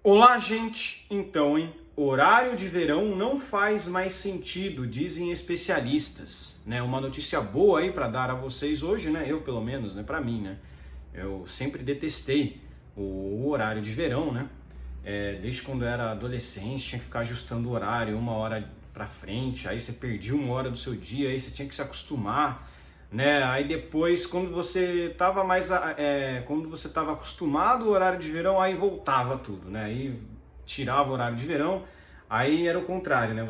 Olá, gente! Então, hein? Horário de verão não faz mais sentido, dizem especialistas, né? Uma notícia boa aí para dar a vocês hoje, né? Eu, pelo menos, né? Para mim, né? Eu sempre detestei o horário de verão, né? Desde quando eu era adolescente, tinha que ficar ajustando o horário uma hora para frente, aí você perdia uma hora do seu dia, aí você tinha que se acostumar, né? Aí depois, quando você estava acostumado ao horário de verão, aí voltava tudo, né? Aí tirava o horário de verão, aí era o contrário, né?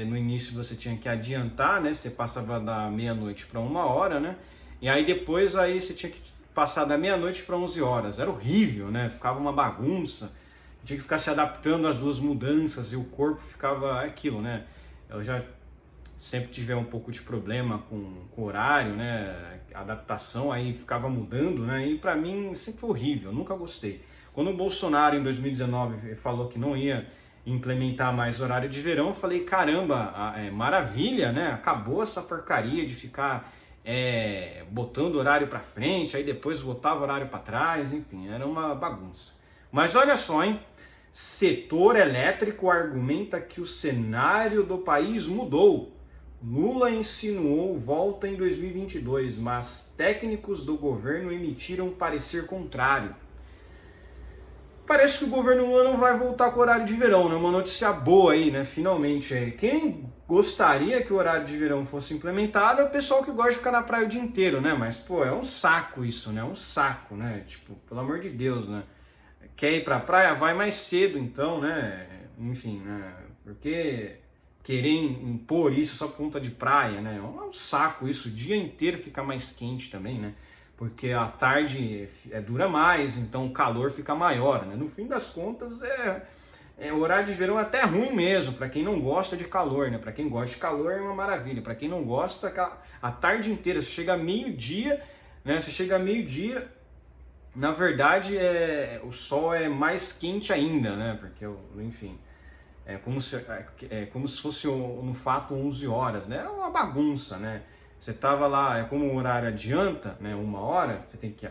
No início você tinha que adiantar, né? Você passava da meia-noite para uma hora, né? E aí depois aí você tinha que passar da meia-noite para 11 horas. Era horrível, né? Ficava uma bagunça. Tinha que ficar se adaptando às duas mudanças e o corpo ficava aquilo, né? Eu já sempre tive um pouco de problema com o horário, né? A adaptação aí ficava mudando, né? E para mim sempre foi horrível, nunca gostei. Quando o Bolsonaro em 2019 falou que não ia implementar mais horário de verão, eu falei, caramba, maravilha, né? Acabou essa porcaria de ficar botando horário para frente, aí depois botava horário para trás, enfim, era uma bagunça. Mas olha só, hein? Setor elétrico argumenta que o cenário do país mudou. Lula insinuou volta em 2022, mas técnicos do governo emitiram parecer contrário. Parece que o governo Lula não vai voltar com o horário de verão, né? Uma notícia boa aí, né? Finalmente. Quem gostaria que o horário de verão fosse implementado é o pessoal que gosta de ficar na praia o dia inteiro, né? Mas, pô, é um saco isso, né? É um saco, né? Tipo, pelo amor de Deus, né? Quer ir pra praia? Vai mais cedo, então, né? Enfim, né? Porque querer impor isso só por conta de praia, né? É um saco isso, o dia inteiro fica mais quente também, né? Porque a tarde dura mais, então o calor fica maior, né? No fim das contas, o horário de verão é até ruim mesmo, para quem não gosta de calor, né? Para quem gosta de calor é uma maravilha, para quem não gosta, a tarde inteira, você chega a meio-dia, né? Você chega a meio-dia, na verdade, o sol é mais quente ainda, né? Porque, enfim, é como se fosse no fato 11 horas, né? É uma bagunça, né? Você tava lá, como o horário adianta, né? Uma hora, você tem que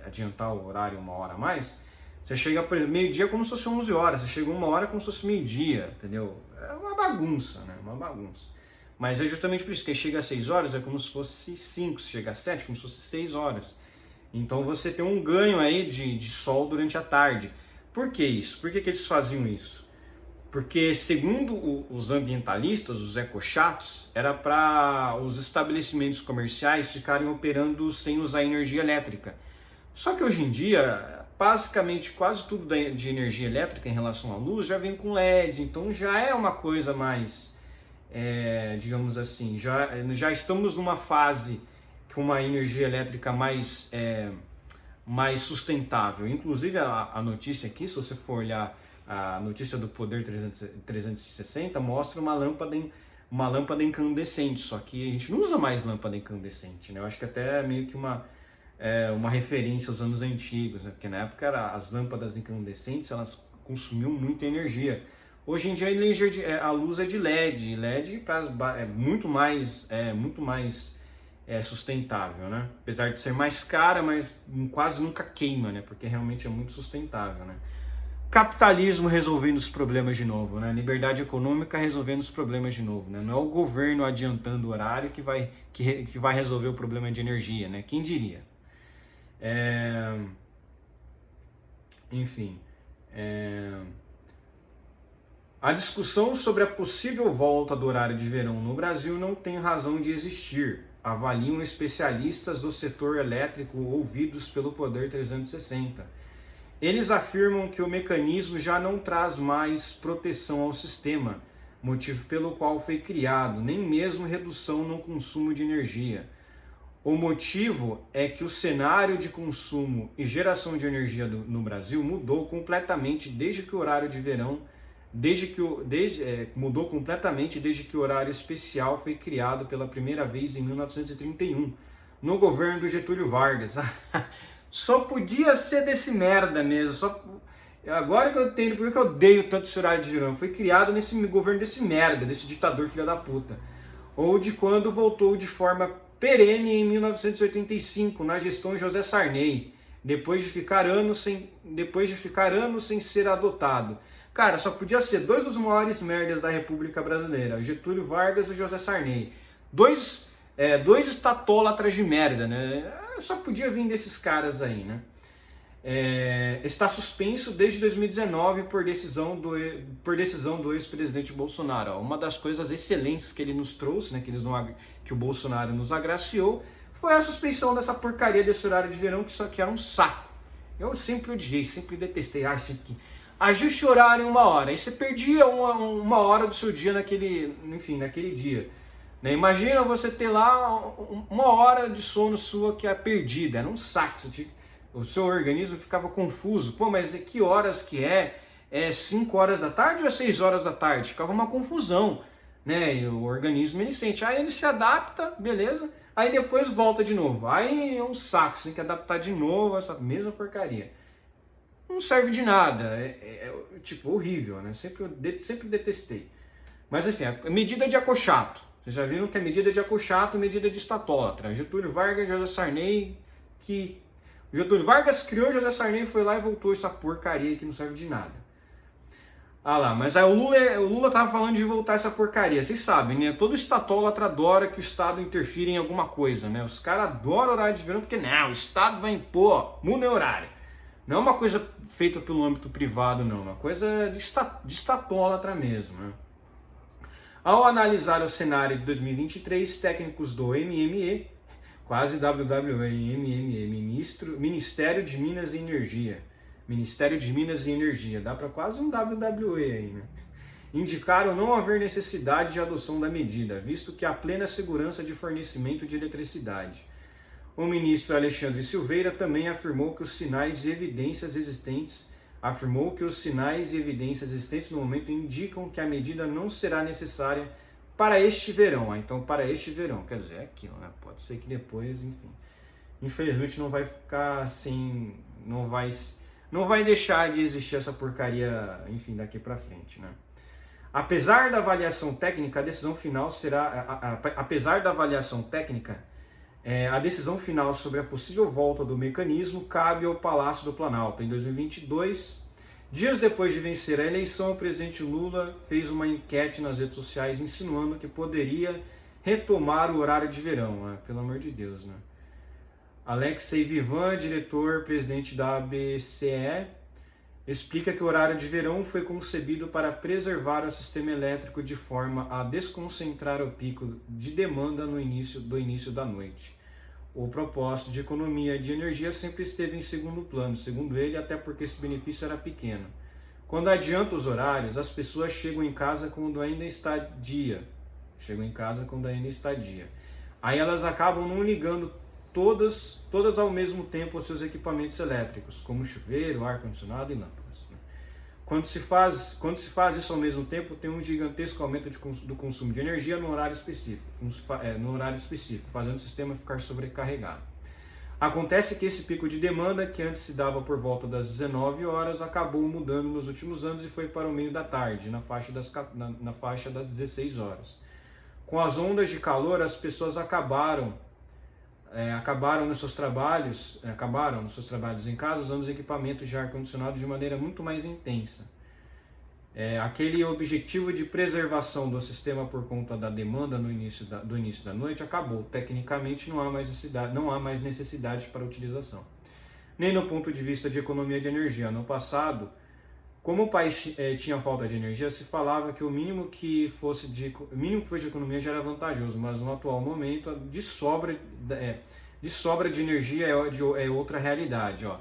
adiantar o horário uma hora a mais. Você chega, por exemplo, meio-dia como se fosse 11 horas, você chega uma hora como se fosse meio-dia, entendeu? É uma bagunça, né? Uma bagunça. Mas é justamente por isso que chega às 6 horas é como se fosse 5, se chega às 7 como se fosse 6 horas. Então você tem um ganho aí de sol durante a tarde. Por que isso? Por que eles faziam isso? Porque, segundo os ambientalistas, os ecochatos, era para os estabelecimentos comerciais ficarem operando sem usar energia elétrica. Só que hoje em dia, basicamente quase tudo de energia elétrica em relação à luz já vem com LED, então já é uma coisa mais, digamos assim, já estamos numa fase com uma energia elétrica mais sustentável. Inclusive a notícia aqui, se você for olhar a notícia do Poder 360, mostra uma lâmpada incandescente, só que a gente não usa mais lâmpada incandescente, né? Eu acho que até é meio que uma referência aos anos antigos, né? Porque na época as lâmpadas incandescentes elas consumiam muita energia. Hoje em dia a luz é de LED, LED é muito mais sustentável, né? Apesar de ser mais cara, mas quase nunca queima, né? Porque realmente é muito sustentável, né? Capitalismo resolvendo os problemas de novo, né? Liberdade econômica resolvendo os problemas de novo, né? Não é o governo adiantando o horário que vai resolver o problema de energia, né? Quem diria? Enfim, a discussão sobre a possível volta do horário de verão no Brasil não tem razão de existir, avaliam especialistas do setor elétrico ouvidos pelo Poder 360. Eles afirmam que o mecanismo já não traz mais proteção ao sistema, motivo pelo qual foi criado, nem mesmo redução no consumo de energia. O motivo é que o cenário de consumo e geração de energia no Brasil mudou completamente desde que o horário de verão, mudou completamente desde que o horário especial foi criado pela primeira vez em 1931, no governo do Getúlio Vargas. Só podia ser desse merda mesmo. Agora que eu entendo por que eu odeio tanto esse horário de verão. Foi criado nesse governo desse merda, desse ditador filho da puta. Ou de quando voltou de forma perene em 1985, na gestão de José Sarney. depois de ficar anos sem ser adotado. Cara, só podia ser dois dos maiores merdas da República Brasileira, Getúlio Vargas e José Sarney. Dois estatólatras de merda, né? Só podia vir desses caras aí, né? Está suspenso desde 2019 por decisão do ex-presidente Bolsonaro. Ó, uma das coisas excelentes que ele nos trouxe, né, que o Bolsonaro nos agraciou, foi a suspensão dessa porcaria desse horário de verão, que isso aqui era um saco. Eu sempre odiei, sempre detestei. Ajuste o horário em 1 hora. Aí você perdia uma hora do seu dia naquele dia. Né? Imagina você ter lá 1 hora de sono sua que é perdida. Era um saco. O seu organismo ficava confuso. Pô, mas que horas que é? É 5 horas da tarde ou é 6 horas da tarde? Ficava uma confusão. Né? E o organismo ele sente. Aí ele se adapta, beleza? Aí depois volta de novo. Aí é um saco, você tem que adaptar de novo a essa mesma porcaria. Não serve de nada, tipo horrível, né? Sempre detestei. Mas enfim, a medida de acochato. Vocês já viram que é medida de acochato, medida de estatólatra. Getúlio Vargas, José Sarney, Getúlio Vargas criou, José Sarney foi lá e voltou essa porcaria que não serve de nada. Ah lá, mas aí o Lula tava falando de voltar essa porcaria. Vocês sabem, né? Todo estatólatra adora que o Estado interfira em alguma coisa, né? Os caras adoram horário de verão porque, não, o Estado vai impor, muda o horário. Não é uma coisa feita pelo âmbito privado, não. É uma coisa de estatólatra mesmo, né? Ao analisar o cenário de 2023, técnicos do MME, quase WWE, Ministério de Minas e Energia. Ministério de Minas e Energia, dá para quase um WWE aí, né? Indicaram não haver necessidade de adoção da medida, visto que há plena segurança de fornecimento de eletricidade. O ministro Alexandre Silveira também afirmou que os sinais e evidências existentes no momento indicam que a medida não será necessária para este verão. Então, para este verão, quer dizer, é aquilo, né? Pode ser que depois, enfim, infelizmente não vai ficar assim, não vai deixar de existir essa porcaria, enfim, daqui para frente, né? Apesar da avaliação técnica, a decisão final a decisão final sobre a possível volta do mecanismo cabe ao Palácio do Planalto. Em 2022, dias depois de vencer a eleição, o presidente Lula fez uma enquete nas redes sociais insinuando que poderia retomar o horário de verão, né? Pelo amor de Deus, né? Alexei Vivan, diretor-presidente da ABCE, explica que o horário de verão foi concebido para preservar o sistema elétrico de forma a desconcentrar o pico de demanda do início da noite. O propósito de economia de energia sempre esteve em segundo plano, segundo ele, até porque esse benefício era pequeno. Quando adianta os horários, as pessoas chegam em casa quando ainda está dia. Aí elas acabam não ligando todas ao mesmo tempo aos seus equipamentos elétricos, como chuveiro, ar-condicionado e lâmpadas. Quando se faz isso ao mesmo tempo, tem um gigantesco aumento do consumo de energia no horário específico, fazendo o sistema ficar sobrecarregado. Acontece que esse pico de demanda, que antes se dava por volta das 19 horas, acabou mudando nos últimos anos e foi para o meio da tarde, na faixa das 16 horas. Com as ondas de calor, as pessoas acabaram nos seus trabalhos em casa usando os equipamentos de ar-condicionado de maneira muito mais intensa. Aquele objetivo de preservação do sistema por conta da demanda do início da noite acabou. Tecnicamente não há mais necessidade para utilização. Nem no ponto de vista de economia de energia. No passado, como o país tinha falta de energia, se falava que o mínimo que fosse de economia já era vantajoso, mas no atual momento, de sobra de energia é outra realidade. Ó.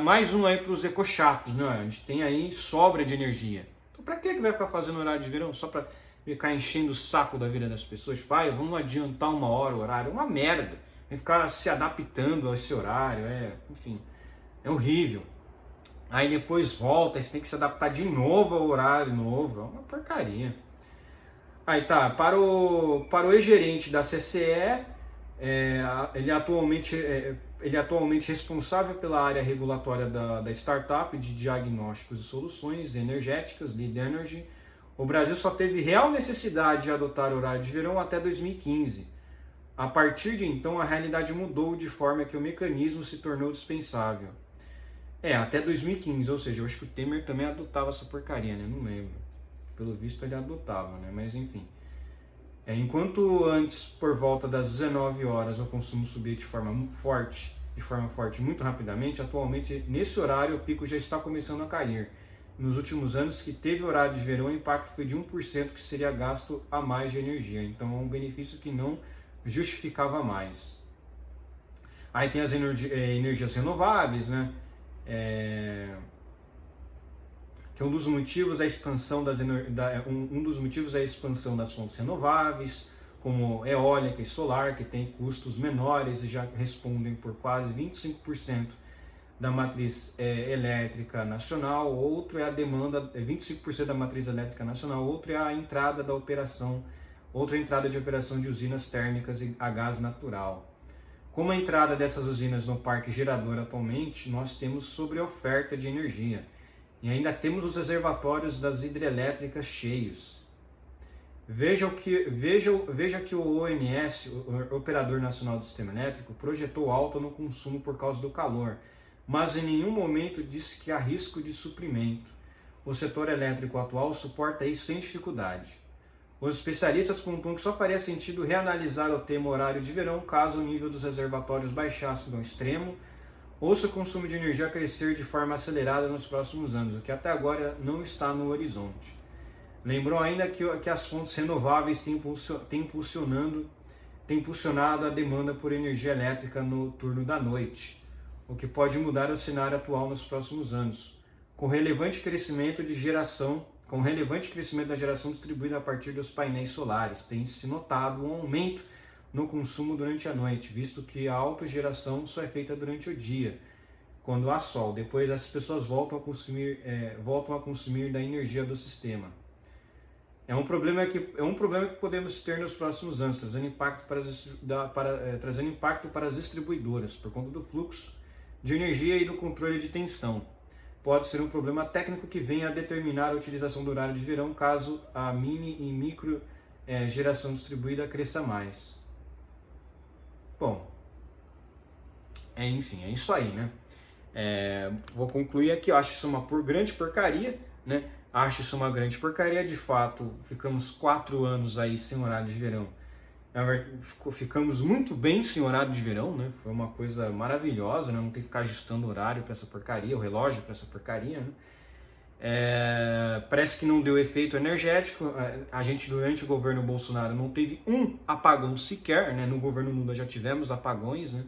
Mais um aí para os ecochatos, né? A gente tem aí sobra de energia. Então, para que vai ficar fazendo horário de verão? Só para ficar enchendo o saco da vida das pessoas? Pai, vamos adiantar 1 hora o horário. É uma merda. Vai ficar se adaptando a esse horário. Enfim, é horrível. Aí depois volta, aí você tem que se adaptar de novo ao horário novo. É uma porcaria. Aí tá, para o ex-gerente da CCE, ele é atualmente responsável pela área regulatória da startup de diagnósticos e soluções energéticas, Lead Energy. O Brasil só teve real necessidade de adotar o horário de verão até 2015, A partir de então, a realidade mudou de forma que o mecanismo se tornou dispensável. Até 2015, ou seja, eu acho que o Temer também adotava essa porcaria, né? Não lembro. Pelo visto ele adotava, né? Mas enfim. Enquanto antes, por volta das 19 horas, o consumo subia de forma forte, muito rapidamente, atualmente, nesse horário, o pico já está começando a cair. Nos últimos anos que teve horário de verão, o impacto foi de 1% que seria gasto a mais de energia. Então é um benefício que não justificava mais. Aí tem as energias renováveis, né? Que um dos motivos é a expansão um dos motivos é a expansão das fontes renováveis, como eólica e solar, que tem custos menores e já respondem por quase 25% da matriz elétrica nacional. Outro é a demanda, 25% da matriz elétrica nacional. Outro é a entrada da operação, outra entrada de operação de usinas térmicas a gás natural. Como a entrada dessas usinas no parque gerador atualmente, nós temos sobreoferta de energia. E ainda temos os reservatórios das hidrelétricas cheios. Veja que o ONS, o Operador Nacional do Sistema Elétrico, projetou alta no consumo por causa do calor, mas em nenhum momento disse que há risco de suprimento. O setor elétrico atual suporta isso sem dificuldade. Os especialistas pontuam que só faria sentido reanalisar o tema horário de verão caso o nível dos reservatórios baixasse ao extremo ou se o consumo de energia crescer de forma acelerada nos próximos anos, o que até agora não está no horizonte. Lembrou ainda que as fontes renováveis têm impulsionado a demanda por energia elétrica no turno da noite, o que pode mudar o cenário atual nos próximos anos, com relevante crescimento da geração distribuída a partir dos painéis solares. Tem se notado um aumento no consumo durante a noite, visto que a autogeração só é feita durante o dia, quando há sol. Depois as pessoas voltam a consumir da energia do sistema. É um problema que podemos ter nos próximos anos, trazendo impacto para as distribuidoras, por conta do fluxo de energia e do controle de tensão. Pode ser um problema técnico que venha a determinar a utilização do horário de verão caso a mini e micro geração distribuída cresça mais. Bom, enfim, é isso aí, né? Vou concluir aqui, eu acho isso uma grande porcaria, né? Acho isso uma grande porcaria, de fato, ficamos 4 anos aí sem horário de verão. Ficamos muito bem sem horário de verão, né? Foi uma coisa maravilhosa, né? Não ter que ficar ajustando o horário para essa porcaria, o relógio para essa porcaria, né? Parece que não deu efeito energético. A gente, durante o governo Bolsonaro, não teve um apagão sequer, né? No governo Lula já tivemos apagões, né?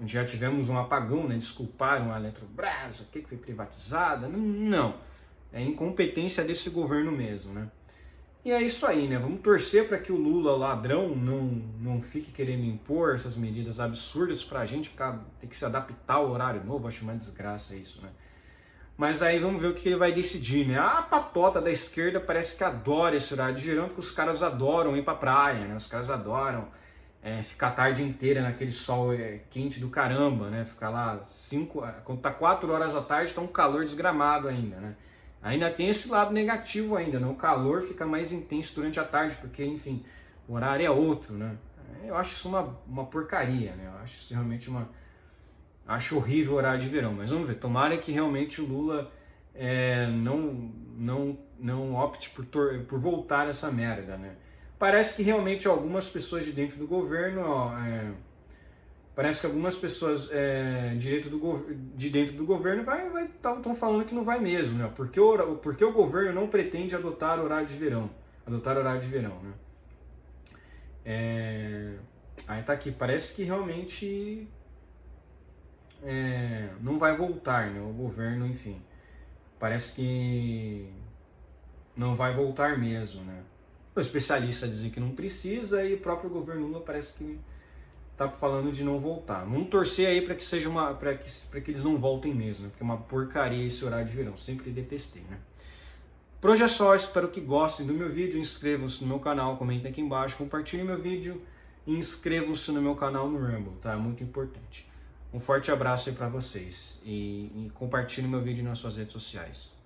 Já tivemos um apagão, né? Desculparam a Eletrobras, o que foi privatizada. Não, é incompetência desse governo mesmo, né? E é isso aí, né? Vamos torcer para que o Lula, ladrão, não fique querendo impor essas medidas absurdas para a gente ter que se adaptar ao horário novo. Acho uma desgraça isso, né? Mas aí vamos ver o que ele vai decidir, né? A patota da esquerda parece que adora esse horário de verão, porque os caras adoram ir pra praia, né? Os caras adoram ficar a tarde inteira naquele sol quente do caramba, né? Ficar lá quando tá 4 horas da tarde, tá um calor desgramado ainda, né? Ainda tem esse lado negativo ainda, né? O calor fica mais intenso durante a tarde, porque, enfim, o horário é outro, né? Eu acho isso uma porcaria, né? Eu acho isso realmente Acho horrível o horário de verão, mas vamos ver. Tomara que realmente o Lula não opte por voltar essa merda, né? Parece que realmente algumas pessoas de dentro do governo, parece que algumas pessoas de dentro do governo estão falando que não vai mesmo, né? Porque o governo não pretende adotar horário de verão, né? Aí tá aqui, parece que realmente não vai voltar, né? O governo, enfim, parece que não vai voltar mesmo, né? Os especialistas dizem que não precisa e o próprio governo Lula parece que tá falando de não voltar. Vamos torcer aí para que seja para que eles não voltem mesmo, né? Porque é uma porcaria esse horário de verão, sempre detestei, né? Por hoje é só, espero que gostem do meu vídeo, inscrevam-se no meu canal, comentem aqui embaixo, compartilhem meu vídeo e inscrevam-se no meu canal no Rumble, tá? É muito importante. Um forte abraço aí para vocês e compartilhem meu vídeo nas suas redes sociais.